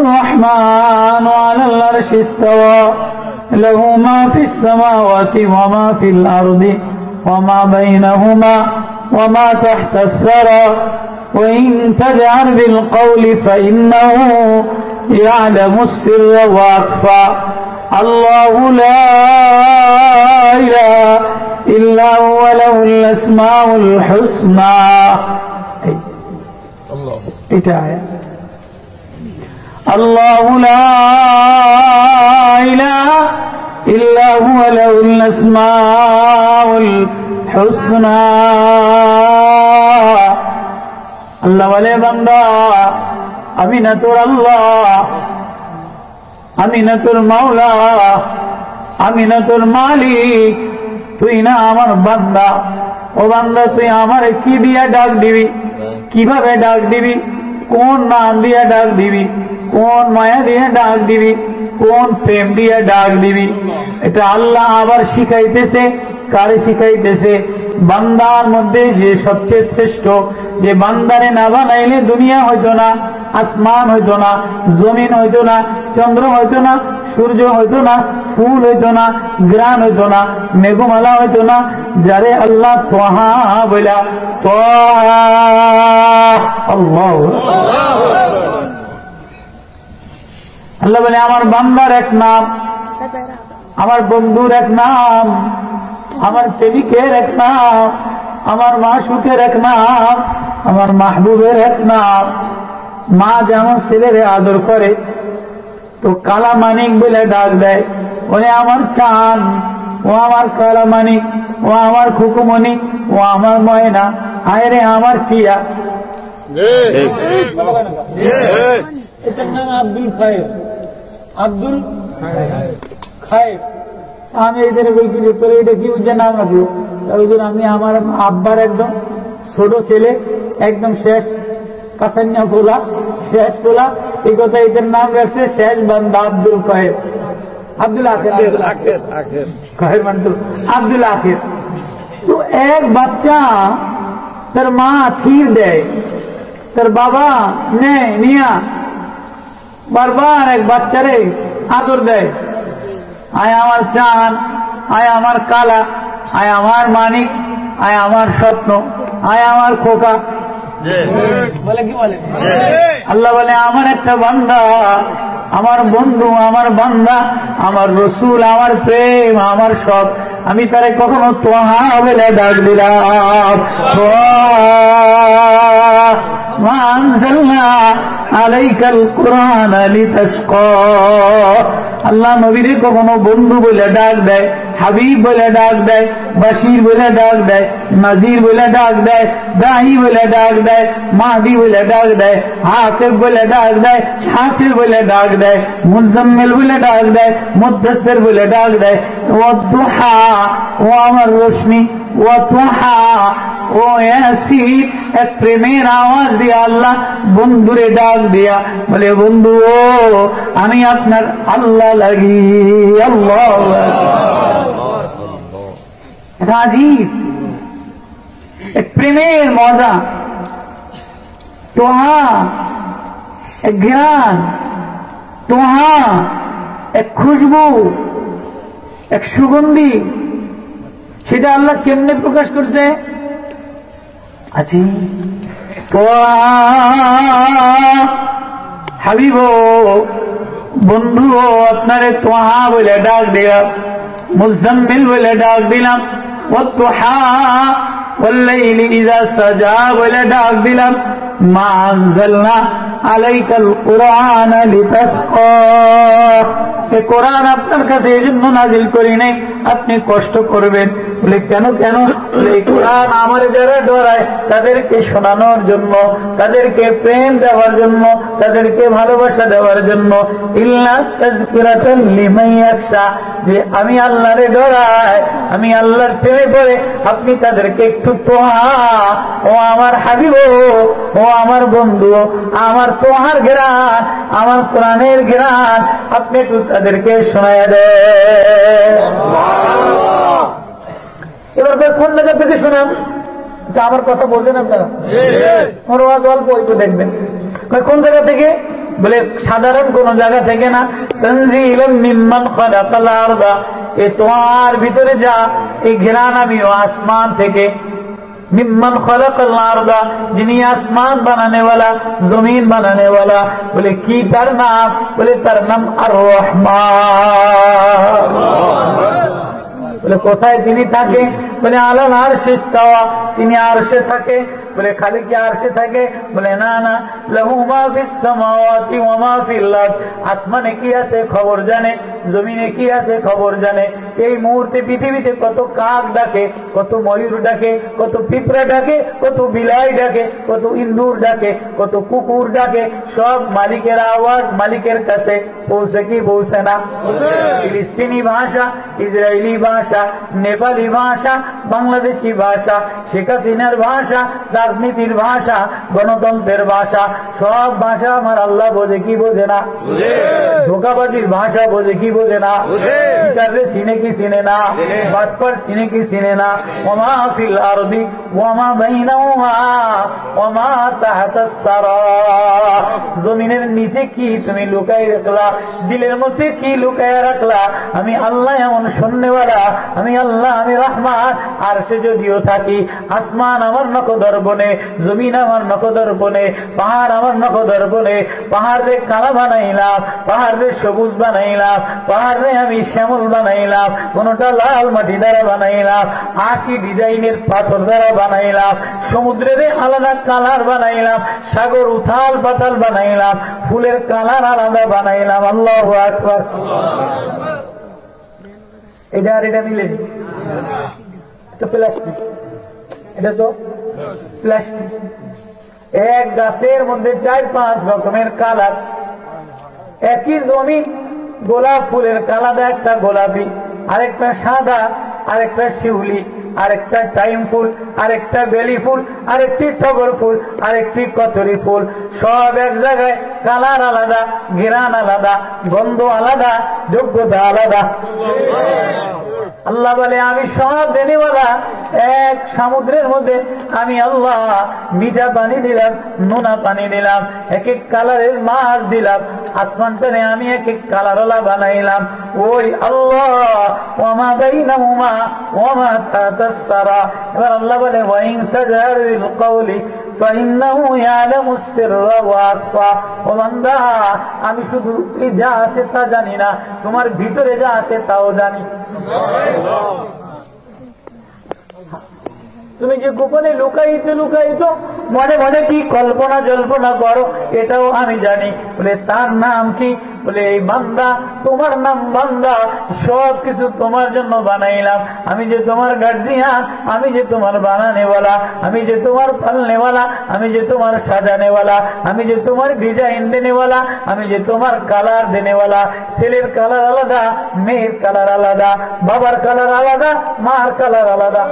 الرحمن على العرش استوى له ما في السماوات وما في الأرض وما بينهما وما تحت الثرى وإن تجهر بالقول فإنه يعلم السر وأخفى الله لا إله إلا هو له الأسماء الحسنى الله لا إله إلا هو له الأسماء الحسنى আল্লাহ বলে বান্দা আমি না তোর আল্লাহ, আমি না তোর মাওলা, আমি না তোর মালিক, তুই না আমার বান্দা। ও বান্দা তুই আমারে কি দিয়া ডাক দিবি, কিভাবে ডাক দিবি, কোন নাম দিয়া ডাক দিবি, কোন মায়া দিয়ে ডাক দিবি, কোন প্রেম দিয়ে ডাক দিবি, এটা আল্লাহ আবার শিখাইতেছে। কারে শিখাইতেছে? বান্দার মধ্যে যে সবচেয়ে শ্রেষ্ঠ, যে বান্দারে না বানাইলে দুনিয়া হইতো না, আসমান হইতো না, জমিন হইতো না, চন্দ্র হইতো না, সূর্য হইতো না, ফুল হইতো না, গ্রাম হইতো না, মেঘমালা হইতো না, যারে আল্লাহ তোহা বইলা আল্লাহ আল্লাহ বলে আমার বান্দার এক নাম, আমার বন্ধুর এক নাম, আমার প্রেমিকের এক নাম, আমার মাশুকের এক নাম, আমার মাহবুবের এক নাম। মা যেমন ছেলেরে আদর করে তো কালা মানিক বলে ডাক দেয়, ওরে আমার চান, ও আমার কালা মানিক, ও আমার খুকুমণি, ও আমার ময়না, আয় রে আমার টিয়া। এটার নাম আব্দুল খায়ের, আব্দুল খায়ের। আমি এদের বলছি তোর এটা কি উজ্জা নাম রাখলো? আমি আমার আব্বার একদম ছোট ছেলে, একদম শেষ কাসান্যা পোলা, শেষ পোলা, এই কথা এদের নাম রাখছে শেষ বান্দা আব্দুল খায়ের, আব্দুল আখের, খায়ের মানতুল আব্দুল আখের। তো এক বাচ্চা তার মা ক্ষীর দেয়, তার বাবা নেয় নিয়া বারবার এক বাচ্চারে আদর দেয়, আয় আমার চান, আয় আমার কালা, আয় আমার মানিক, আয় আমার স্বপ্ন, আয় আমার খোকা। বলে কি বলে? আল্লাহ বলে আমার একটা বান্দা, আমার বন্ধু, আমার বান্দা, আমার রসুল, আমার প্রেম, আমার সব, আমি তারে কখনো তোহা বলে ডাক দিলাম। মা আনজালনা আলাইকাল কুরআন লিতাশকা। আল্লাহ নবীরে কখনো বন্ধু বলে ডাক দেয়, হাবিব বলে ডাক দেয়, বাশির বলে ডাক দেয়, নাজির বলে ডাক দেয়, দাহি বলে ডাক দেয়, মাহদি বলে ডাক দেয়, হাফিজ বলে ডাক দেয়, হাসির বলে ডাক দেয়, মুজাম্মিল বলে ডাক দেয়, মুদ্দাসসির বলে ডাক দেয়। ও দুহা, ও আমার রোশনি, ও তুহা, ও ইয়াসিন। এক প্রেমের আওয়াজ দিয়া আল্লাহ বন্ধুরে ডাক দিয়া বলে, বন্ধু ও আমি আপনার আল্লাহ লাগি। আল্লাহ রাজীব, এক প্রেমের মজা, তোহা এক জ্ঞান, তোহা এক খুশবু, এক সুগন্ধি, সেটা আল্লাহ কেমনে প্রকাশ করছে? আছি হাবিব বন্ধু আপনারে তোহা বলে ডাক দিলাম, মুজাম্মিল বলে ডাক দিলাম, ওয়াত্তুহা ওয়াল্লাইলি ইযা সাজা বলে ডাক দিলাম। মা আনজালনা আলাইকাল কুরআনা লিতাশকা। এই কোরআন আপনার কাছে এই জন্য নাজিল করি নাই আপনি কষ্ট করবেন। বলে কেন কেন? এই কোরআন আমার যারা ডরায় তাদেরকে শোনানোর জন্য, তাদেরকে প্রেম দেওয়ার জন্য, তাদেরকে ভালোবাসা দেওয়ার জন্য। ইল্লা তাযকিরাতাল লিমান ইয়াখশা, যে আমি আল্লাহরে ডরাই, আমি আল্লাহর প্রেমে পড়ে আপনি তাদেরকে একটু তোহা, ও আমার হাবিব, ও আমার বন্ধু, আমার তোহার জ্ঞান, আমার কোরআনের জ্ঞান আপনি একটু তাদেরকে শোনায়া দেন। এবার কোন জায়গা থেকে শোনান? আমার কথা বোঝেন আপনারা? আমার আওয়াজ অল্প একটু দেখবেন। কোন জায়গা থেকে? বলে সাধারণ কোন জায়গা থেকে না, তানজিলুম মিম্মান খালাকাল আরদা, এ তোমার ভিতরে যা এই ঘেরান আমিও আসমান থেকে। মিম্মান খালাকাল আরদা, যিনি আসমান বানানে वाला, জমিন বানানে वाला। বলে কি তার নাম? বলে তার নাম আর রহমান। বলে কোথায় তিনি থাকে? বলে আলাল আরশে ইস্তাওয়া, তিনি আরশে থাকে। বলে খালি কি আরশে থাকে? বলে না না, লাহু মা ফিস সামাওয়াতি ওয়া মা ফিল আরদ, আসমানে কি আছে খবর জানে, জমিনে কি আছে খবর জানে। এই মুহূর্তে পৃথিবীতে কত কাক ডাকে, কত ময়ূর ডাকে, কত পিঁপড়া ডাকে, কত বিলাই ডাকে, কত ইন্দুর ডাকে, কত কুকুর ডাকে, সব মালিকের আওয়াজ মালিকের কাছে পৌঁছে কি পৌঁছে না? ফিলিস্তিনি ভাষা, ইসরায়েলি ভাষা, নেপালি ভাষা, বাংলাদেশি ভাষা, শেখ হাসিনার ভাষা, রাজনীতির ভাষা, গণতন্ত্রের ভাষা, সব ভাষা আমার আল্লাহ বোঝে কি বোঝে না? ধোকাবাজির ভাষা বোঝে কি বোঝে না? বিচারে চিনে কি চিনে না? বাটপার চিনে কি চিনে না? ওমা ফিল আরদি ওমা বাইনাহুমা ওমা তাহতাস সারা, জমিনের নিচে কি তুমি লুকাই রাখলা, দিলের মধ্যে কি লুকায় রাখলা, আমি আল্লাহ এমন শুননেওয়ালা, আমি আল্লাহ, আমি রহমান। আর সে যদিও থাকি, আসমান আমার নখদর্পণে, জমিন আমার নখদর্পণে, পাহাড় আমার নখদর্পণে। পাহাড় রে কালা বানাইলাম, পাহাড় রে সবুজ বানাইলাম, পাহাড় রে আমি শ্যামল বানাইলাম, কোনটা লাল মাটি দ্বারা বানাইলাম, 80 ডিজাইনের পাথর দ্বারা বানাইলাম, সমুদ্রের আলাদা কালার বানাইলাম, সাগর উথাল পাতাল বানাইলাম, ফুলের কালার আলাদা বানাইলাম। আল্লাহু আকবার। এটা আর এটা মিলে তো প্লাস্টিক, এটা তো প্লাস্টিক। এক গাছের মধ্যে 4-5 রকমের কালার, একই জমিন, গোলাপ ফুলের কালার, একটা গোলাপি, আরেকটা সাদা, আরেকটা শিউলি, আরেকটা টাইম ফুল, আরেকটা বেলি ফুল, আরেকটি টগর ফুল, আরেকটি কচুরি ফুল, সব এক জায়গায়, কালার আলাদা, ঘেরান আলাদা, গন্ধ আলাদা, যোগ্যতা আলাদা। আল্লাহ বলে আমি সব দেনেওয়ালা। এক সমুদ্রের মধ্যে আমি আল্লাহ মিঠা পানি দিলাম, নোনা পানি দিলাম, এক এক কালারের মাছ দিলাম, আসমানটারে আমি এক এক কালারওয়ালা বানাইলাম। ওই আল্লাহ ওমা বাইনাহুমা ওমা তাহতাস সারা। এবার আল্লাহ বলে ওয়াইন তাজারিল কওলি ফাইন্নাহু ইয়ালামুস সিররা ওয়া আখফা। ও বান্দা, আমি শুধু যা আছে তা জানি না, তোমার ভিতরে যা আছে তাও জানি। তুমি যে গোপনে লুকাইতে লুকাইতো মনে মনে কি কল্পনা জল্পনা করো, এটাও আমি জানি। বলে তার নাম কি? বলে এই বান্দা, তোমার নাম বান্দা, সব কিছু তোমার জন্য বানাইলাম। আমি যে তোমার গার্জিয়ান, আমি যে তোমার বানানেওয়ালা, আমি যে তোমার পালনেওয়ালা, আমি যে তোমার সাজানেওয়ালা, আমি যে তোমার ডিজাইন দেনেওয়ালা, আমি যে তোমার কালার দেনেওয়ালা। ছেলের কালার আলাদা, মেয়ের কালার আলাদা, বাবার কালার আলাদা, মার কালার আলাদা।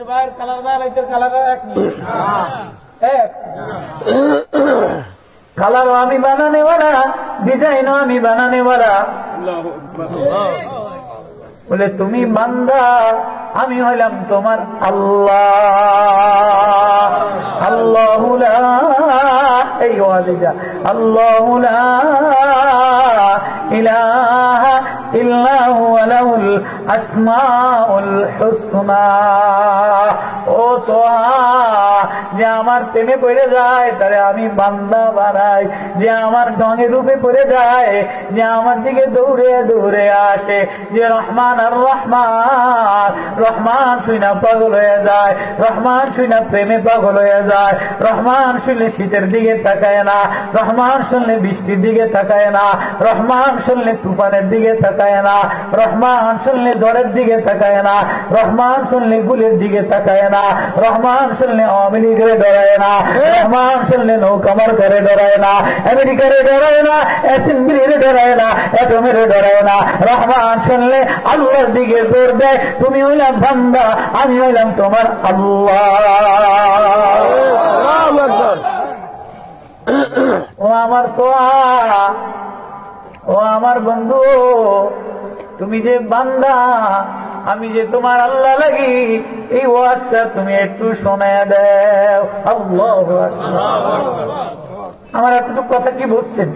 বাইরের কালার না, এটার কালার এক এক কালারও আমি বানানেওয়ালা, ডিজাইনও আমি বানানেওয়ালা। বলে তুমি বান্দা, আমি হইলাম তোমার আল্লাহ। আল্লাহু লা, এই ওয়াজিদা, আল্লাহু লা ইলাহা ইল্লা হুয়া লাহুল আসমাউল হুসনা। ও তোহা, যে আমার প্রেমে পড়ে যায় তারে আমি বান্দা বানাই, যে আমার ঢঙে রূপে পড়ে যায়, যে আমার দিকে দৌড়ে দৌড়ে আসে, যে রহমান আর রহমান, রহমান শুইনা পাগল হয়ে যায়, রহমান শুইনা প্রেমে পাগল হয়ে যায়, রহমান শুনলে শীতের দিকে তাকায় না, রহমান শুনলে বৃষ্টির দিকে তাকায় না, রহমান শুনলে তুফানের দিকে তাকায় না, রহমান শুনলে ঝড়ের দিকে তাকায় না, রহমান শুনলে গুলের দিকে তাকায় না, রহমান শুনলে আওয়ামী লীগের ডরায় না, রহমান শুনলে নৌকামার করে ডরায় না, আমেরিকারে ডরায় না, অ্যাসেম্বলির ডরায় না, অ্যাটমের ডরায় না। রহমান শুনলে আল্লাহর দিকে জোর দেয়। তুমি হইলাম বান্দা, আমি হইলাম তোমার আল্লাহ। ও আমার তোয়া, ও আমার বন্ধু, তুমি যে বান্দা, আমি যে তোমার আল্লাহ লাগি, এই ওয়াজটা তুমি একটু শোনায় দাও। আল্লাহু আকবার। আমার এতটুকু কথা কি বুঝছেন?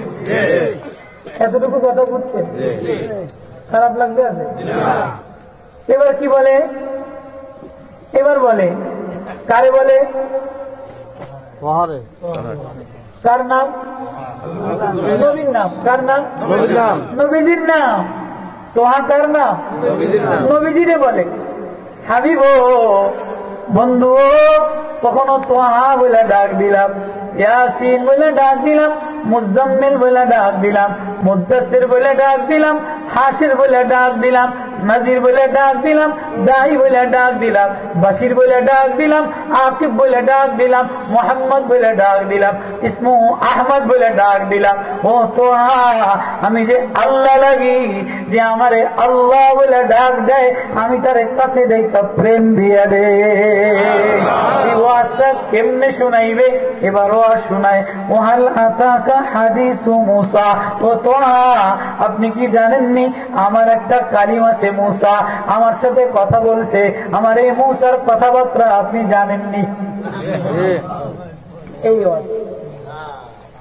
এতটুকু কথা বুঝছেন? খারাপ লাগবে আছে? এবার কি বলে? এবার বলে কারে বলে? কার নাম? নবীর নাম। কার নাম? নবীজির নাম। তোহা কার নাম? নবীজিরে বলে হাবিব বন্ধু। কখনো তোহা বলে ডাক দিলাম, ইয়াসিন বলে ডাক দিলাম, মুজাম্মিল বলে ডাক দিলাম, মুদ্দাসির বলে ডাক দিলাম, হাসির বলে ডাক দিলাম, নাজির বলে ডাক দিলাম, দাই বলে ডাক দিলাম, বাশির বলে ডাক দিলাম, আকিব বলে ডাক দিলাম, মোহাম্মদ বলে ডাক দিলাম, ইসমু আহমদ বলে ডাক দিলাম। ও তো আমি যে আল্লাহ লাগি, যে আমারে আল্লাহ বলে ডাক দেয়, আমি তার কাছে দেখা প্রেম দিয়ে দে। এই ওয়াজটা কেমনে শোনাইবে? এবার ওয়াজ শোনায়। ওয়াল আতাকা হাদিসু মুসা। ও তো আপনি কি জানেননি আমার একটা কালিম আছে মুসা, আমার সাথে কথা বলছে, আমার এই মুসার কথাবার্তা আপনি জানেননি? এই ওয়াজ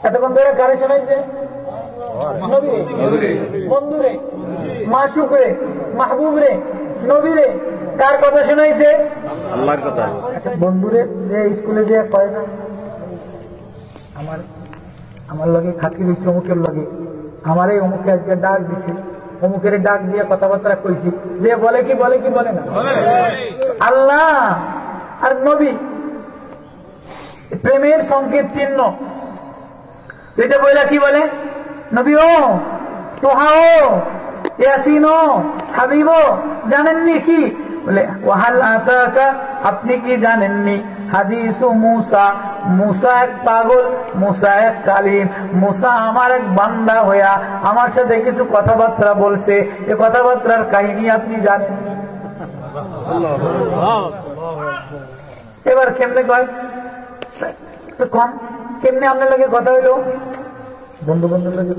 এতক্ষণ ধরে কারে শোনাইছে? নবীরে, বন্ধুরে, মাসুকরে, মাহবুবরে, নবীরে। কার কথা শোনাইছে? আল্লাহর কথা। আচ্ছা বন্ধুরে যে স্কুলে যে কয় না আমার লগে খাতি দিচ্ছে অমুকের লগে, আমার এই অমুকে আজকে ডাক দিছে, অমুকের ডাক দিয়ে কথাবার্তা কইছি, যে বলে কি বলে কি বলে না? আল্লাহ আর নবী প্রেমের সংকেত চিহ্ন। এটা বলে কি বলে? নবী ও, তোহা ও, ইয়াসিন ও, হাবিব ও, জানেননি কি বলে? ওয়াহাল আতাকা, আপনি কি জানেননি হাদিসু মুসা, মুসা এক পাগল, মুসা এক কালিম, মুসা আমার এক বান্দা হইয়া আমার সাথে কিছু কথাবার্তা বলছে, এই কথাবার্তার কাহিনী আপনি জানেননি? এবার কেমনে কয়? কম কেমনে আপনার লগে কথা হইলো? বন্ধু বন্ধুর লগে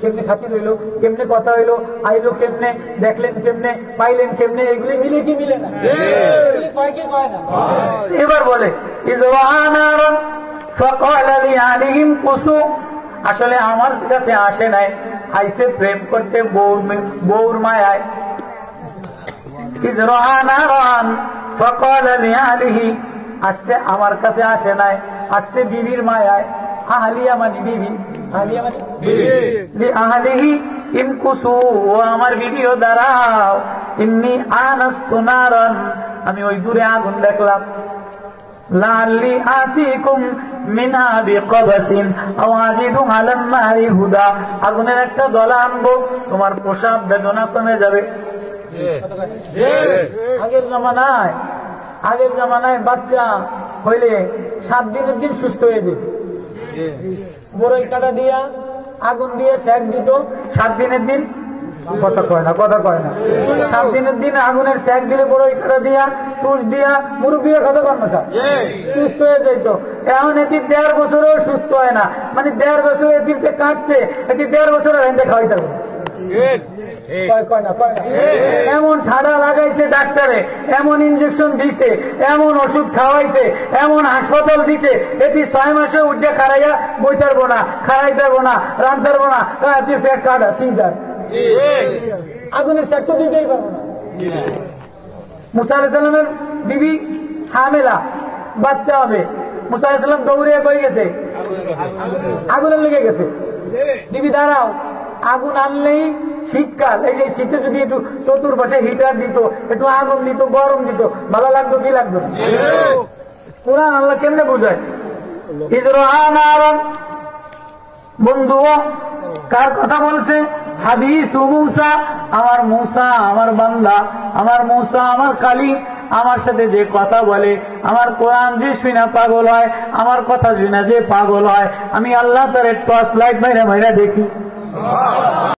কেমনে খাতির হইলো, কেমনে কথা হইলো, আইলো কেমনে, দেখলেন কেমনে, পাইলেন কেমনে, এগুলি মিলে কি মিলে না? এবার বলে আসলে আমার কাছে আসে নাই, আইসে প্রেম করতে বউর মায়ায়। আসছে আমার কাছে আসে নাই, আসছে বিবির মায়ায়। আহলিয়া মানে বিবি, আহলিয়া মানে আহলিহি ইমকুসু, ও আমার বিবিও দাঁড়াও। ইন্নি আনাস্তু নারান, আমি ওই দূরে আগুন দেখলাম। লাআল্লি আতিকুম মিনহা বিকবাসিন আও আজিদু আলান নারি হুদা, আগুনের একটা দলা আনবো, তোমার প্রসাব বেদনা কমে যাবে। আগের জামানায় বাচ্চা হইলে 7 দিনের দিন সুস্থ হয়ে যেত। বড়ই কাটা দিয়া আগুন দিয়ে সেক দিত, 7 দিনের দিন কথা কয় না 7 দিনের দিন আগুনের সেক দিলে বড়ই কাটা দিয়া সুচ দিয়া মুরব্বীরা কথা কন না সুস্থ হয়ে যাইত। এখন এটি 1.5 বছরেও সুস্থ হয় না, মানে 1.5 বছর এটিতে কাটছে, এটি 1.5 বছরের হেঁটে খাওয়াইতে হবে। এমন ঠাডা লাগাইছে ডাক্তারে, এমন ইঞ্জেকশন দিছে, এমন ওষুধ খাওয়াইছে, এমন হাসপাতাল দিছে, এটি 6 মাসে উঠে খারাইয়া বইতে পারবো না, খারাইতে পারবো না, রাঁধতে পারবো না, পেট কাটা সিজার, আগুনের সেক্ট দিতেই পারবো না। মুসা আলাইহিস সালামের বিবি হামেলা, বাচ্চা হবে। মুসা আলাইহিস সালাম দৌড়ে কই গেছে? আগুনের লেগে গেছে। বিবি দাঁড়াও, আগুন আনলেই শীতকাল, এই যে শীতে যদি একটু চতুর্পাশে হিটার দিত, একটু আগুন দিত, গরম দিত, ভালো লাগতো কি লাগতো? কুরআন আল্লাহ কেমনে বুঝায়? বন্ধু কার কথা বলছে? হাদিসু মুসা, আমার মুসা আমার বান্দা, আমার মুসা আমার কালী, আমার সাথে যে কথা বলে, আমার কোরআন যে শুনা পাগল হয়, আমার কথা শুনা যে পাগল হয়, আমি আল্লাহ তার টর্চ লাইট মাইরা মাইরা দেখি।